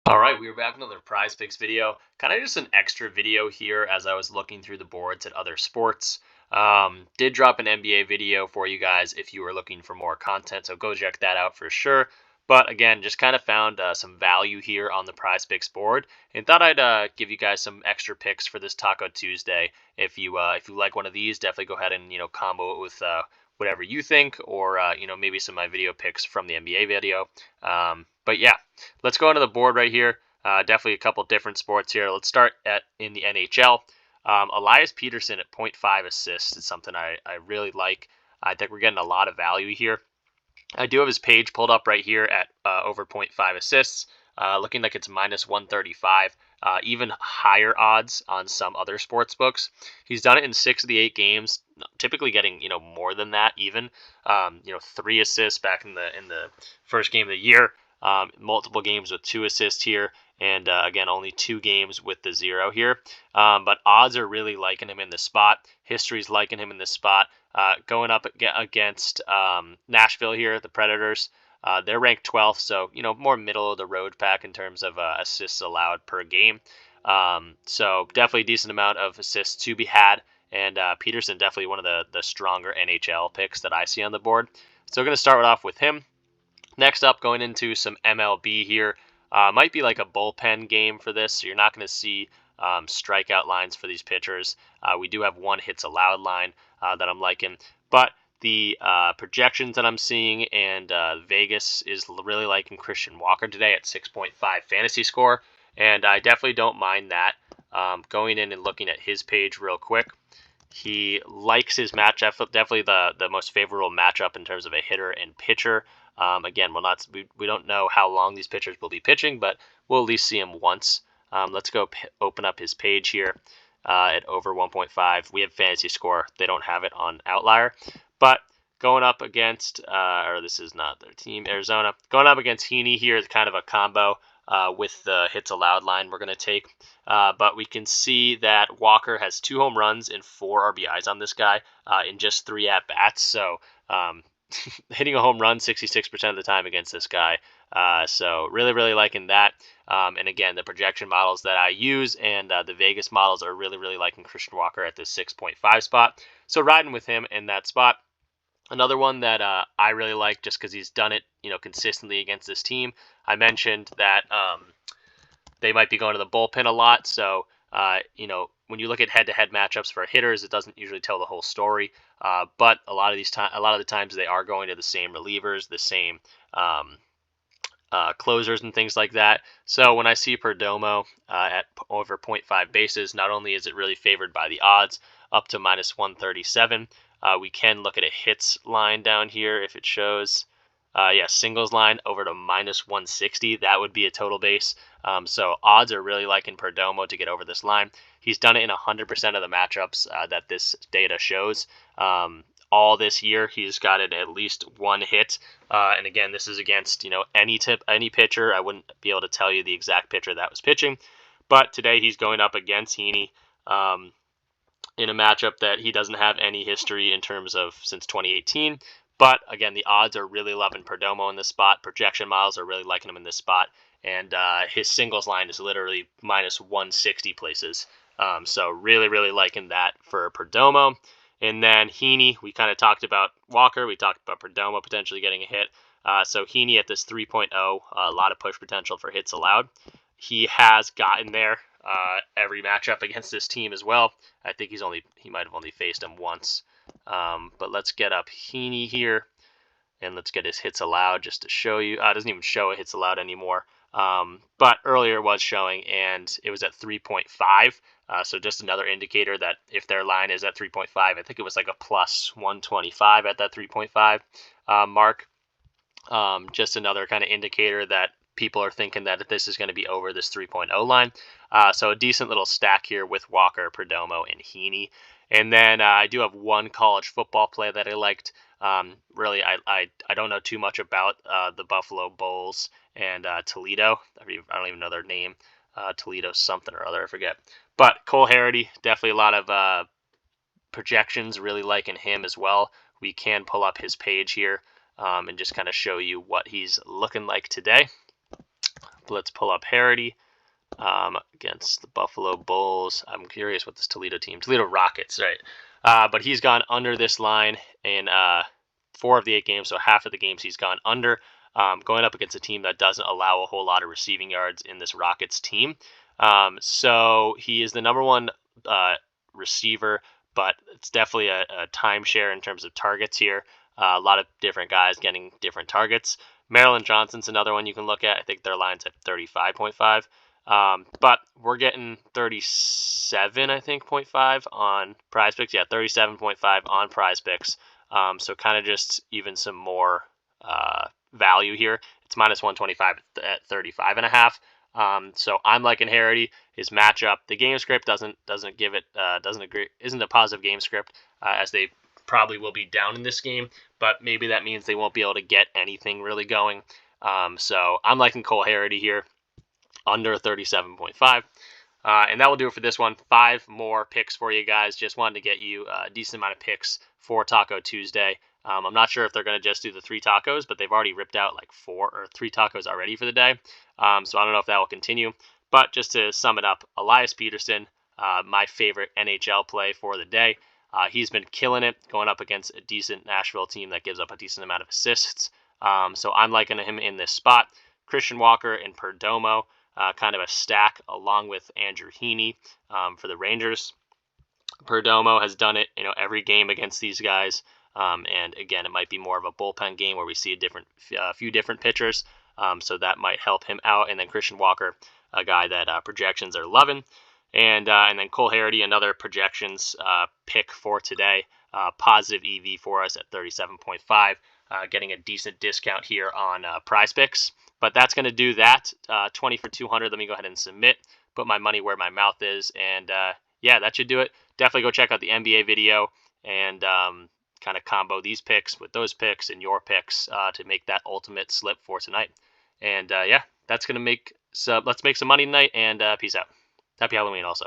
All right, we are back with another Prize Picks video. Kind of just an extra video here as I was looking through the boards at other sports. Did drop an NBA video for you guys if you were looking for more content, so go check that out for sure. But again, just kind of found some value here on the Prize Picks board, and thought I'd give you guys some extra picks for this Taco Tuesday. If you like one of these, definitely go ahead and combo it with whatever you think, or maybe some of my video picks from the NBA video. But yeah, let's go into the board right here. Definitely a couple different sports here. Let's start in the NHL. Elias Peterson at 0.5 assists is something I really like. I think we're getting a lot of value here. I do have his page pulled up right here at over zero point 0.5 assists, looking like it's minus 135. Even higher odds on some other sports books. He's done it in 6 of the 8 games, typically getting more than that even. 3 assists back in the first game of the year. Multiple games with 2 assists here, and again, only 2 games with the 0 here. But odds are really liking him in this spot. History's liking him in this spot. Going up against Nashville here, the Predators. They're ranked 12th, so more middle of the road pack in terms of assists allowed per game. So definitely a decent amount of assists to be had, and Peterson definitely one of the stronger NHL picks that I see on the board. So we're going to start off with him. Next up, going into some MLB here. Might be like a bullpen game for this, so you're not going to see strikeout lines for these pitchers. We do have 1 hits allowed line that I'm liking, but the projections that I'm seeing, and Vegas is really liking Christian Walker today at 6.5 fantasy score, and I definitely don't mind that. Going in and looking at his page real quick, he likes his matchup, definitely the most favorable matchup in terms of a hitter and pitcher. Again, we don't know how long these pitchers will be pitching, but we'll at least see him once. Let's go open up his page here at over 1.5. We have fantasy score. They don't have it on Outlier. But going up against, or this is not their team, Arizona. Going up against Heaney here is kind of a combo with the hits allowed line we're going to take. But we can see that Walker has 2 home runs and 4 RBIs on this guy in just 3 at-bats. So hitting a home run 66% of the time against this guy. So really, really liking that. And again, the projection models that I use and the Vegas models are really, really liking Christian Walker at this 6.5 spot. So riding with him in that spot. Another one that I really like just because he's done it, consistently against this team. I mentioned that they might be going to the bullpen a lot. So, when you look at head-to-head matchups for hitters, it doesn't usually tell the whole story. But a lot of the times they are going to the same relievers, the same closers and things like that. So when I see Perdomo at over 0.5 bases, not only is it really favored by the odds up to minus 137, we can look at a hits line down here if it shows. Singles line over to minus 160. That would be a total base. So odds are really liking Perdomo to get over this line. He's done it in 100% of the matchups that this data shows. All this year, he's gotten at least 1 hit. And again, this is against any pitcher. I wouldn't be able to tell you the exact pitcher that was pitching, but today he's going up against Heaney in a matchup that he doesn't have any history in terms of since 2018. But again, the odds are really loving Perdomo in this spot. Projection models are really liking him in this spot. And his singles line is literally minus 160 places. So really, really liking that for Perdomo. And then Heaney, we kind of talked about Walker. We talked about Perdomo potentially getting a hit. So Heaney at this 3.0, a lot of push potential for hits allowed. He has gotten there every matchup against this team as well. I think he might have only faced him once. But let's get up Heaney here, and let's get his hits allowed just to show you. It doesn't even show hits allowed anymore. But earlier it was showing, and it was at 3.5. So just another indicator that if their line is at 3.5, I think it was like a plus 125 at that 3.5 mark. Just another kind of indicator that people are thinking that this is going to be over this 3.0 line. So a decent little stack here with Walker, Perdomo, and Heaney. And then I do have 1 college football play that I liked. Really, I don't know too much about the Buffalo Bulls and Toledo. I don't even know their name. Toledo something or other, I forget. But Cole Harity, definitely a lot of projections, really liking him as well. We can pull up his page here and just kind of show you what he's looking like today. let's pull up Harity against the Buffalo Bulls. I'm curious what this Toledo Rockets, right? But he's gone under this line in 4 of the 8 games, so half of the games he's gone under. Going up against a team that doesn't allow a whole lot of receiving yards in this Rockets team. So he is the number 1 receiver, but it's definitely a timeshare in terms of targets here. A lot of different guys getting different targets. Maryland Johnson's another one you can look at. I think their line's at 35.5. But we're getting 37, I think, 0.5 on PrizePicks. Yeah, 37.5 on PrizePicks. So kind of just even some more value here. It's minus 125 at 35.5. So I'm liking Harity. His matchup, the game script doesn't give it isn't a positive game script, as they probably will be down in this game. But maybe that means they won't be able to get anything really going. So I'm liking Cole Harity here, under 37.5. And that will do it for this one. 5 more picks for you guys. Just wanted to get you a decent amount of picks for Taco Tuesday. I'm not sure if they're going to just do the 3 tacos, but they've already ripped out like 4 or 3 tacos already for the day. So I don't know if that will continue. But just to sum it up, Elias Peterson, my favorite NHL play for the day. He's been killing it, going up against a decent Nashville team that gives up a decent amount of assists. So I'm liking him in this spot. Christian Walker and Perdomo, kind of a stack along with Andrew Heaney for the Rangers. Perdomo has done it, every game against these guys. And again, it might be more of a bullpen game where we see a few different pitchers. So that might help him out. And then Christian Walker, a guy that projections are loving. And then Cole Harity, another projections pick for today. Positive EV for us at 37.5. Getting a decent discount here on PrizePicks. But that's going to do that. 20 for 200. Let me go ahead and submit. Put my money where my mouth is. And yeah, that should do it. Definitely go check out the NBA video and kind of combo these picks with those picks and your picks to make that ultimate slip for tonight. And yeah, that's going to let's make some money tonight, and peace out. Happy Halloween also.